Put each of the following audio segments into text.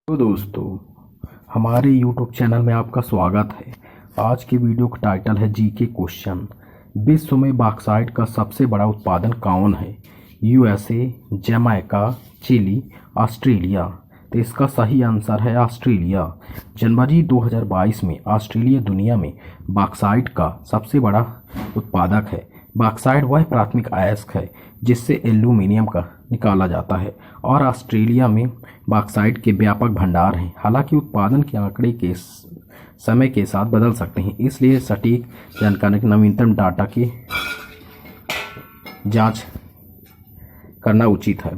तो दोस्तों, हमारे YouTube चैनल में आपका स्वागत है। आज की वीडियो का टाइटल है जीके क्वेश्चन। विश्व में बॉक्साइट का सबसे बड़ा उत्पादन कौन है? USA, Jamaica, Chile, Australia. तो इसका सही आंसर है ऑस्ट्रेलिया। जनवरी 2022 में ऑस्ट्रेलिया दुनिया में बॉक्साइट का सबसे बड़ा उत्पादक है। बॉक्साइट वह प्राथमिक अयस्क है जिससे एल्यूमीनियम का निकाला जाता है और ऑस्ट्रेलिया में बॉक्साइट के व्यापक भंडार हैं। हालांकि उत्पादन के आंकड़े के समय के साथ बदल सकते हैं, इसलिए सटीक जानकारी नवीनतम डाटा की जांच करना उचित है।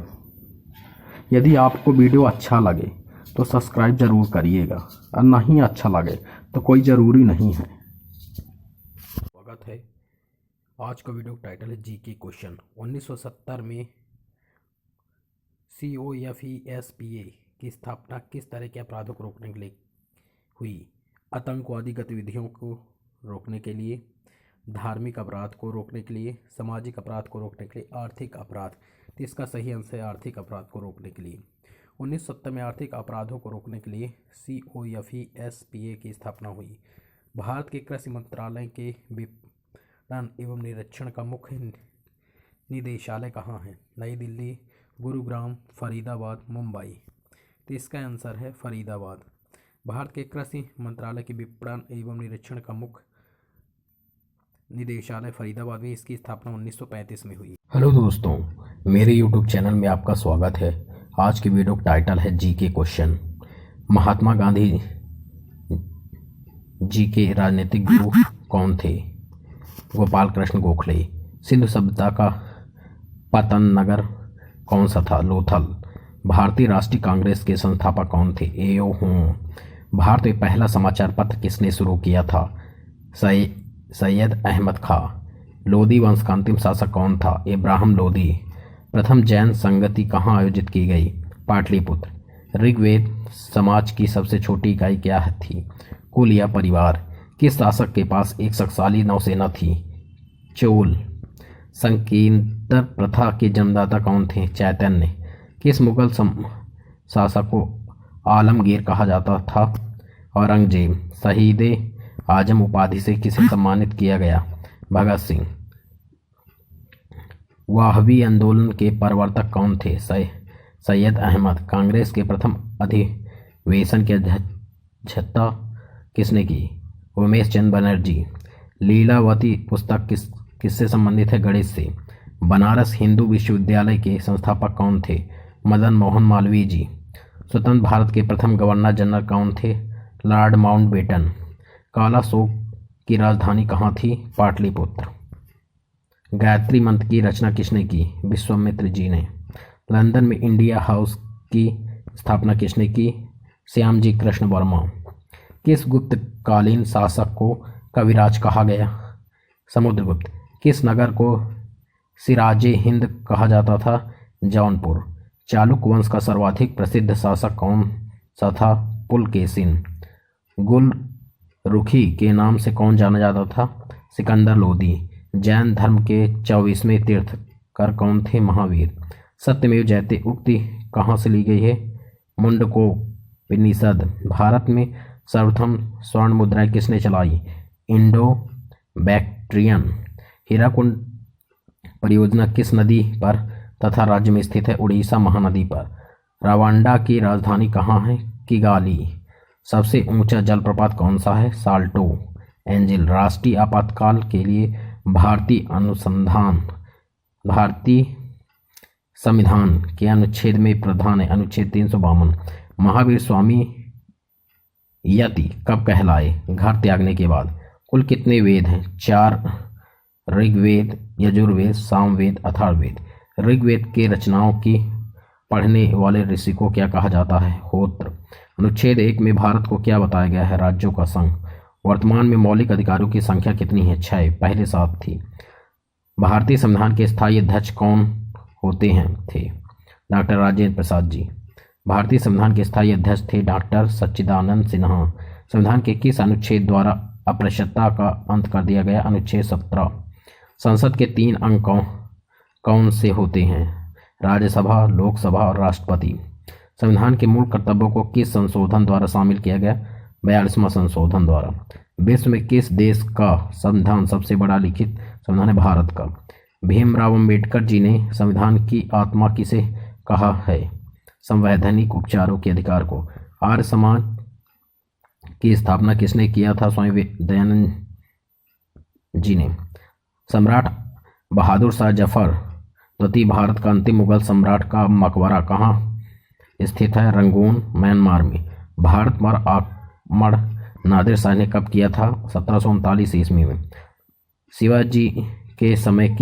यदि आपको वीडियो अच्छा लगे तो सब्सक्राइब जरूर करिएगा और नहीं अच्छा लगे तो कोई ज़रूरी नहीं है। स्वागत है। आज का वीडियो टाइटल है जीके क्वेश्चन। 1970 में COFESPA की स्थापना किस तरह के अपराधों को रोकने के लिए हुई? आतंकवादी गतिविधियों को रोकने के लिए, धार्मिक अपराध को रोकने के लिए, सामाजिक अपराध को रोकने के लिए, आर्थिक अपराध। तो इसका सही आंसर है आर्थिक अपराध को रोकने के लिए। 1970 में आर्थिक अपराधों को रोकने के लिए COFESPA की स्थापना हुई। भारत के कृषि मंत्रालय के विपणन एवं निरीक्षण का मुख्य निदेशालय कहाँ है? नई दिल्ली, गुरुग्राम, फरीदाबाद, मुंबई। तो इसका आंसर है फरीदाबाद। भारत के कृषि मंत्रालय के विपणन एवं निरीक्षण का मुख्य निदेशालय फरीदाबाद में, इसकी स्थापना 1935 में हुई। हेलो दोस्तों, मेरे यूट्यूब चैनल में आपका स्वागत है। आज की वीडियो का टाइटल है जीके क्वेश्चन। महात्मा गांधी जी के राजनीतिक गुरु कौन थे? गोपाल कृष्ण गोखले। सिंधु सभ्यता का पतन नगर कौन सा था? लोथल। भारतीय राष्ट्रीय कांग्रेस के संस्थापक कौन थे? एओ होम। भारत में पहला समाचार पत्र किसने शुरू किया था? सैयद अहमद खां। लोदी वंश का अंतिम शासक कौन था? इब्राहिम लोदी। प्रथम जैन संगति कहाँ आयोजित की गई? पाटलिपुत्र। ऋग्वेद समाज की सबसे छोटी इकाई क्या थी? कुल या परिवार। किस शासक के पास एक शक्तिशाली नौसेना थी? चोल। संकीर्तन प्रथा के जन्मदाता कौन थे? चैतन्य। किस मुगल शासक को आलमगीर कहा जाता था? औरंगजेब। शहीदे आजम उपाधि से किसे सम्मानित किया गया? भगत सिंह। वाहवी आंदोलन के प्रवर्तक कौन थे? सैयद अहमद। कांग्रेस के प्रथम अधिवेशन की अध्यक्षता किसने की? उमेश चंद्र बनर्जी। लीलावती पुस्तक किससे संबंधित है? गणित से। बनारस हिंदू विश्वविद्यालय के संस्थापक कौन थे? मदन मोहन मालवीय जी। स्वतंत्र भारत के प्रथम गवर्नर जनरल कौन थे? Lord Mountbatten. काला शोक की राजधानी कहाँ थी? पाटलिपुत्र। गायत्री मंत्र की रचना किसने की? विश्वामित्र जी ने। लंदन में इंडिया हाउस की स्थापना किसने की? श्यामजी कृष्ण वर्मा। किस गुप्तकालीन शासक को कविराज कहा गया? समुद्रगुप्त। किस नगर को सिराजे हिंद कहा जाता था? जौनपुर। चालुक्य वंश का सर्वाधिक प्रसिद्ध शासक कौन सा था? पुलकेशिन। गुलरुखी के नाम से कौन जाना जाता था? सिकंदर लोदी। जैन धर्म के 24वें तीर्थंकर कौन थे? महावीर। सत्यमेव जयते उक्ति कहाँ से ली गई है? मुंडकोपनिषद। भारत में सर्वप्रथम स्वर्ण मुद्राएं किसने चलाई? Indo Bactrian. हीराकुंड परियोजना किस नदी पर तथा राज्य में स्थित है? उड़ीसा महानदी पर। रवांडा की राजधानी कहाँ है? किगाली। सबसे ऊंचा जलप्रपात कौन सा है? Salto angel. राष्ट्रीय आपातकाल के लिए भारतीय संविधान के अनुच्छेद में प्रावधान है? अनुच्छेद 352। महावीर स्वामी यति कब कहलाए? घर त्यागने के बाद। कुल कितने वेद हैं? 4। ऋग्वेद, यजुर्वेद, सामवेद, अथर्ववेद। ऋग्वेद के रचनाओं की पढ़ने वाले ऋषि को क्या कहा जाता है? होत्र। अनुच्छेद 1 में भारत को क्या बताया गया है? राज्यों का संघ। वर्तमान में मौलिक अधिकारों की संख्या कितनी है? 6। पहले 7 थी। भारतीय संविधान के स्थायी अध्यक्ष कौन होते हैं? थे डॉक्टर राजेंद्र प्रसाद जी। भारतीय संविधान के स्थायी अध्यक्ष थे डॉक्टर सच्चिदानंद सिन्हा। संविधान के किस अनुच्छेद द्वारा अस्पृश्यता का अंत कर दिया गया? अनुच्छेद 17। संसद के 3 अंग कौन से होते हैं? राज्यसभा, लोकसभा और राष्ट्रपति। संविधान के मूल कर्तव्यों को किस संशोधन द्वारा शामिल किया गया? 42वां संशोधन द्वारा। विश्व में किस देश का संविधान सबसे बड़ा लिखित संविधान है? भारत का। भीमराव अंबेडकर जी ने संविधान की आत्मा किसे कहा है? संवैधानिक उपचारों के अधिकार को। आर्य समाज की स्थापना किसने किया था? स्वामी दयानंद जी ने। सम्राट बहादुर शाह जफर द्वितीय भारत का अंतिम मुगल सम्राट का मकबरा कहाँ स्थित है? रंगून, म्यांमार में। भारत पर आक्रमण नादिर शाह ने कब किया था? 1739 ईस्वी में। शिवाजी के समय किस